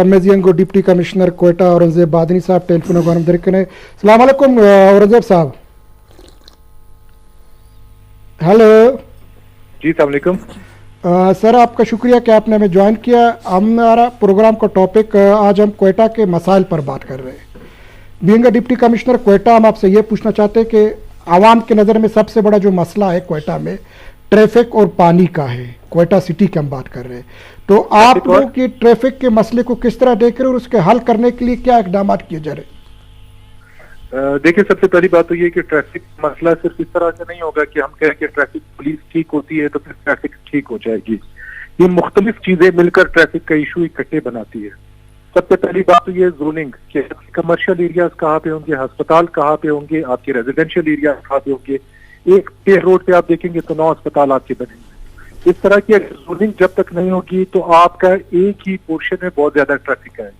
को deputy commissioner Quetta Aurangzeb बादनी साहब telephone को दरकने अस्सलाम वालेकुम औरंगजेब साहब। हेलो जी अस्सलाम वालेकुम। सर आपका शुक्रिया कि आपने हमें ज्वाइन किया। हमारा प्रोग्राम का टॉपिक आज हम कोयटा के मसाइल पर बात कर रहे हैं। Being a deputy commissioner Quetta हम आपसे ये पूछना चाहते हैं कि आवाम की नज़र में सबसे बड़ा जो मसला है कोयटा में ट्रैफिक और पानी का है। कोयटा सिटी की हम बात कर रहे हैं, तो आप लोग ये ट्रैफिक के मसले को किस तरह देख रहे हैं और उसके हल करने के लिए क्या इकदाम किए जा रहे हैं? देखिए, सबसे पहली बात तो ये कि ट्रैफिक मसला सिर्फ इस तरह से नहीं होगा कि हम कहें कि ट्रैफिक पुलिस ठीक होती है तो फिर ट्रैफिक ठीक हो जाएगी। ये मुख्तलिफ चीजें मिलकर ट्रैफिक का इशू इकट्ठे बनाती है। सबसे पहली बात तो ये जोनिंग के कमर्शियल एरियाज कहाँ पे होंगे, अस्पताल कहाँ पे होंगे, आपके रेजिडेंशियल एरिया कहाँ पे होंगे। एक पे रोड पे आप देखेंगे तो 9 अस्पताल आपके बनेंगे। इस तरह की जोनिंग जब तक नहीं होगी तो आपका एक ही पोर्शन में बहुत ज्यादा ट्रैफिक है।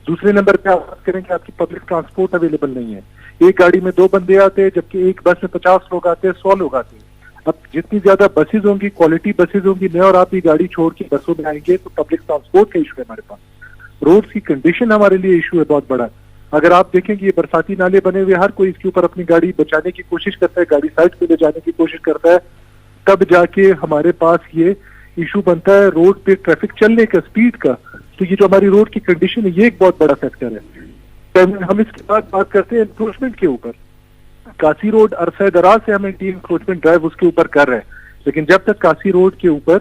दूसरे नंबर पे आप बात करें कि आपकी पब्लिक ट्रांसपोर्ट अवेलेबल नहीं है। एक गाड़ी में 2 बंदे आते हैं जबकि एक बस में 50 लोग आते हैं, 100 लोग आते हैं। अब जितनी ज्यादा बसेज होंगी, क्वालिटी बसेज होंगी, मैं और आप ही गाड़ी छोड़ के बसों में आएंगे तो पब्लिक ट्रांसपोर्ट का इशू है हमारे पास। रोड की कंडीशन हमारे लिए इशू है बहुत बड़ा। अगर आप देखेंगे ये बरसाती नाले बने हुए, हर कोई इसके ऊपर अपनी गाड़ी बचाने की कोशिश करता है, गाड़ी साइड पे ले जाने की कोशिश करता है, तब जाके हमारे पास ये इशू बनता है रोड पे ट्रैफिक चलने का, स्पीड का। तो ये जो हमारी रोड की कंडीशन है ये एक बहुत बड़ा फैक्टर है। हम इसके बाद बात करते हैं एनक्रोचमेंट के ऊपर। कासी रोड अरसा दराज से हम एंटी एनक्रोचमेंट ड्राइव उसके ऊपर कर रहे हैं, लेकिन जब तक कासी रोड के ऊपर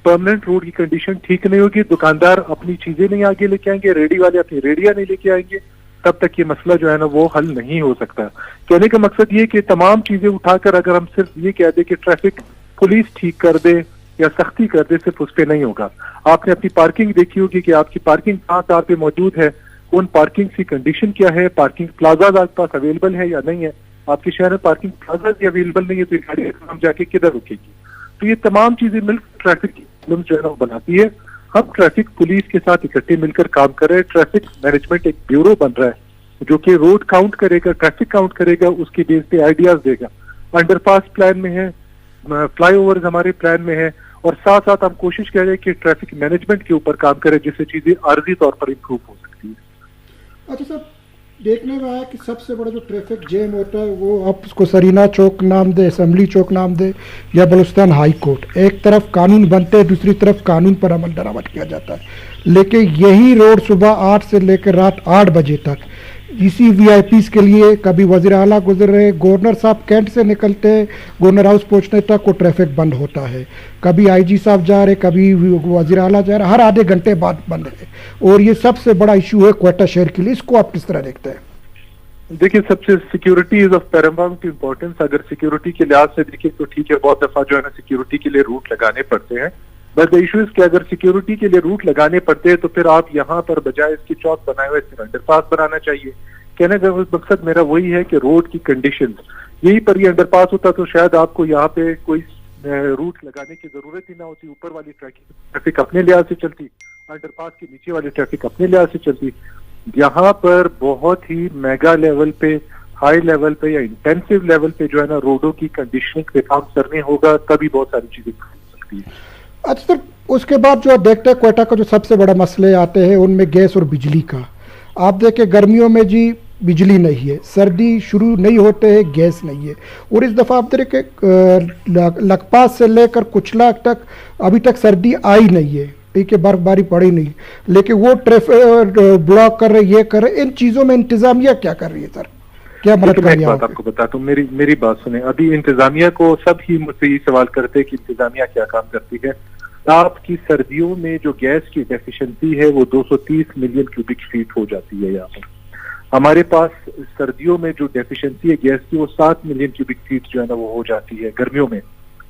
परमानेंट रोड की कंडीशन ठीक नहीं होगी, दुकानदार अपनी चीजें नहीं आगे लेके आएंगे, रेडी वाले अपनी रेडियां नहीं लेके आएंगे, तब तक ये मसला जो है ना वो हल नहीं हो सकता। कहने का मकसद ये कि तमाम चीजें उठाकर अगर हम सिर्फ ये कह दे कि ट्रैफिक पुलिस ठीक कर दे या सख्ती कर दे, सिर्फ उस पर नहीं होगा। आपने अपनी पार्किंग देखी होगी कि आपकी पार्किंग कहाँ पे मौजूद है, उन पार्किंग की कंडीशन क्या है, पार्किंग प्लाजा आपके पास अवेलेबल है या नहीं है। आपके शहर में पार्किंग प्लाजा भी अवेलेबल नहीं है तो ये गाड़ी हम जाके किधर रुकेगी। तो ये तमाम चीजें मिलकर ट्रैफिक की प्रॉब्लम जो है ना बनाती है। हम ट्रैफिक पुलिस के साथ इकट्ठे मिलकर काम कर रहे हैं। ट्रैफिक मैनेजमेंट एक ब्यूरो बन रहा है जो कि रोड काउंट करेगा, ट्रैफिक काउंट करेगा, उसके बेस पे आइडियाज देगा। अंडरपास प्लान में है, फ्लाईओवर्स हमारे प्लान में है, और साथ साथ हम कोशिश कर रहे हैं कि ट्रैफिक मैनेजमेंट के ऊपर काम करें जिससे चीजें आर्जी तौर पर इंप्रूव हो सकती है। अच्छा सर, देखने में आया कि सबसे बड़ा जो ट्रैफिक जैम होता है वो आप उसको सरीना चौक नाम दे, असेंबली चौक नाम दे या बलूचिस्तान हाई कोर्ट, एक तरफ कानून बनते हैं, दूसरी तरफ कानून पर अमल दरामद किया जाता है। लेकिन यही रोड सुबह 8 से लेकर रात 8 बजे तक इसी वीआईपीज़ के लिए कभी वज़ीर आला गुजर रहे, गवर्नर साहब कैंट से निकलते हैं, गवर्नर हाउस पहुंचने तक वो ट्रैफिक बंद होता है। कभी आईजी साहब जा रहे, कभी वज़ीर आला जा रहे, हर आधे घंटे बाद बंद है। और ये सबसे बड़ा इशू है कोयटा शहर के लिए। इसको आप किस तरह देखते हैं? देखिए, सबसे security is of Paramount importance. अगर सिक्योरिटी के लिहाज से देखें तो ठीक है, बहुत दफा जो है ना सिक्योरिटी के लिए रूट लगाने पड़ते हैं, बट द इशू इज कि अगर सिक्योरिटी के लिए रूट लगाने पड़ते हैं तो फिर आप यहाँ पर बजाय इसकी चौक बनाए हुए अंडरपास बनाना चाहिए। कहने का मकसद मेरा वही है कि रोड की कंडीशन यही पर ये अंडरपास होता तो शायद आपको यहाँ पे कोई रूट लगाने की जरूरत ही ना होती। ऊपर वाली ट्रैफिक अपने लिहाज से चलती, अंडरपास के नीचे वाली ट्रैफिक अपने लिहाज से चलती। यहाँ पर बहुत ही मेगा लेवल पे, हाई लेवल पे या इंटेंसिव लेवल पे जो है ना रोडों की कंडीशनिंग पे काम करने होगा, तभी बहुत सारी चीजें हो सकती है। अच्छा सर, उसके बाद जो देखते हैं कोयटा का जो सबसे बड़ा मसले आते हैं उनमें गैस और बिजली का। आप देखें गर्मियों में जी बिजली नहीं है, सर्दी शुरू नहीं होते हैं गैस नहीं है, और इस दफ़ा आप देखें लखपात से लेकर कुचला तक अभी तक सर्दी आई नहीं है। ठीक है, बर्फबारी पड़ी नहीं, लेकिन वो ट्रैफिक ब्लॉक कर रहे, ये कर रहे। इन चीज़ों में इंतजामिया क्या कर रही है सर? क्या मदद कर रही है? बात आपको बताता हूँ, मेरी बात सुने। अभी इंतजामिया को सब ही मुझसे ये सवाल करते हैं कि इंतजामिया क्या काम करती है। आपकी सर्दियों में जो गैस की डेफिशिएंसी है वो 230 मिलियन क्यूबिक फीट हो जाती है। यहाँ पर हमारे पास सर्दियों में जो डेफिशिएंसी है गैस की वो 7 मिलियन क्यूबिक फीट जो है ना वो हो जाती है गर्मियों में।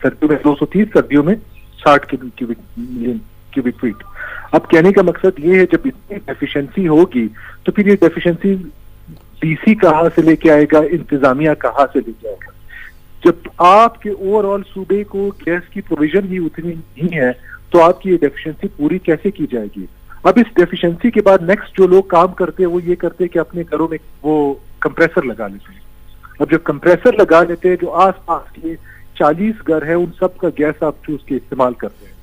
सर्दियों में 230, सर्दियों में 60 मिलियन क्यूबिक फीट। अब कहने का मकसद ये है जब इतनी डेफिशिएंसी होगी तो फिर ये डेफिशिएंसी डीसी कहाँ से लेके आएगा, इंतजामिया कहाँ से लेके आएगा? जब आपके ओवरऑल सूबे को गैस की प्रोविजन ही उतनी नहीं है तो आपकी ये डेफिशिएंसी पूरी कैसे की जाएगी? अब इस डेफिशिएंसी के बाद नेक्स्ट जो लोग काम करते हैं वो ये करते हैं कि अपने घरों में वो कंप्रेसर लगा लेते हैं। अब जब कंप्रेसर लगा लेते हैं, जो आस पास के 40 घर है उन सब का गैस आप चूज के इस्तेमाल करते हैं।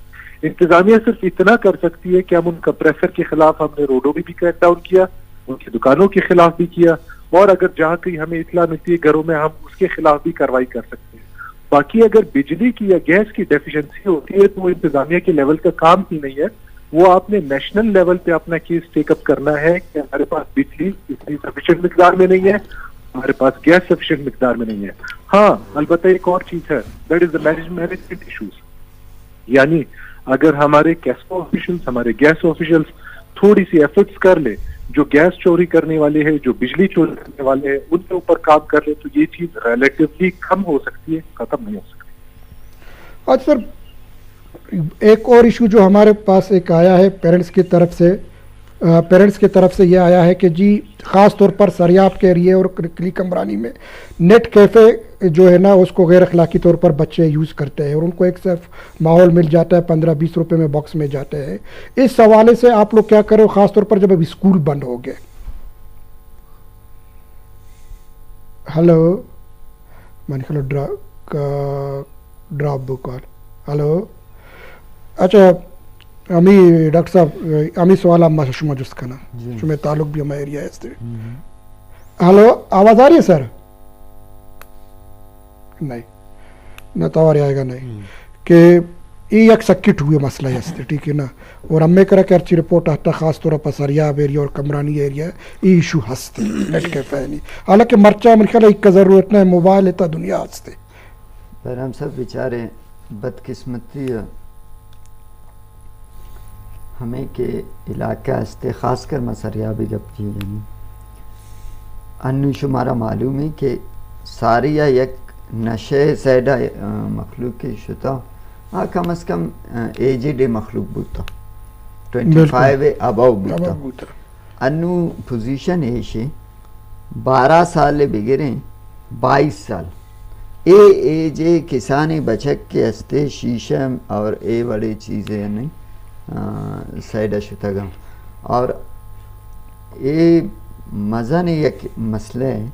انتظامیہ صرف اتنا کر سکتی ہے کہ ہم ان کمپریسر کے خلاف ہم نے روڈوں میں بھی کریک ڈاؤن کیا, ان کی دکانوں کے خلاف بھی کیا, اور اگر جہاں کہیں ہمیں اطلاع ملتی ہے گھروں میں, ہم اس کے خلاف بھی کارروائی کر سکتے ہیں. باقی اگر بجلی کی یا گیس کی ڈیفیشنسی ہوتی ہے تو وہ انتظامیہ کے لیول کا کام ہی نہیں ہے, وہ آپ نے نیشنل لیول پہ اپنا کیس ٹیک اپ کرنا ہے کہ ہمارے پاس بجلی اتنی سفیشینٹ مقدار میں نہیں ہے, ہمارے پاس گیس سفیشینٹ مقدار میں نہیں ہے. ہاں البتہ ایک اور چیز ہے, that is the management issues. یعنی اگر ہمارے کیسکو آفیشلس, ہمارے گیس آفیشلس تھوڑی سی ایفرٹس کر لے, جو گیس چوری کرنے والے ہیں, جو بجلی چوری کرنے والے ہیں, ان کے اوپر کام کر لے, تو یہ چیز ریلیٹیولی کم ہو سکتی ہے, ختم نہیں ہو سکتی. آج سر ایک اور ایشو جو ہمارے پاس ایک آیا ہے پیرنٹس کی طرف سے یہ آیا ہے کہ جی خاص طور پر سریاب کے ایریے اور کلی کمرانی میں نیٹ کیفے جو ہے نا اس کو غیر اخلاقی طور پر بچے یوز کرتے ہیں, اور ان کو ایک صرف ماحول مل جاتا ہے, 15-20 روپے میں باکس میں جاتے ہیں. اس حوالے سے آپ لوگ کیا کرو, خاص طور پر جب اب اسکول بند ہو گئے؟ ہلو میں نے ڈراپ بک کال. ہلو اچھا امی ڈاکٹر صاحب امی سوال اما شما جس کنا شما تعلق بھی ہمارا ایریا ہے. ہلو آواز آ رہی ہے سر؟ نہیں نہ تواری آئے گا نہیں کہ یہ ایک سکٹ ہوئے مسئلہ ہے, ٹھیک ہے نا, اور ہمیں کرا کہ ارچی رپورٹ آتا خاص طور پر سریاب ایریا اور کمرانی ایریا یہ ایشو ہستے نیٹ کیفے نہیں, حالانکہ مرچہ من خیال ایک کا ضرورت نہیں, موبائل ہے دنیا ہستے. پر ہم سب بیچارے بدقسمتی ہمیں کے علاقہ ہستے, خاص کر مسریابی گپ کی یعنی انو شمارا معلوم ہے کہ ساری یا یک نشے سیڈا مخلوق کی شتا کم از کم ایجڈ مخلوق بوتا 25 اباو بوتا. انو پوزیشن ایشی 12 سال بگریں 22 سال ایج کسانی بچک کے ہستے شیشم اور بڑی چیزیں نہیں سیڈا شتا گم. اور مزہ نہیں ایک مسئلہ ہے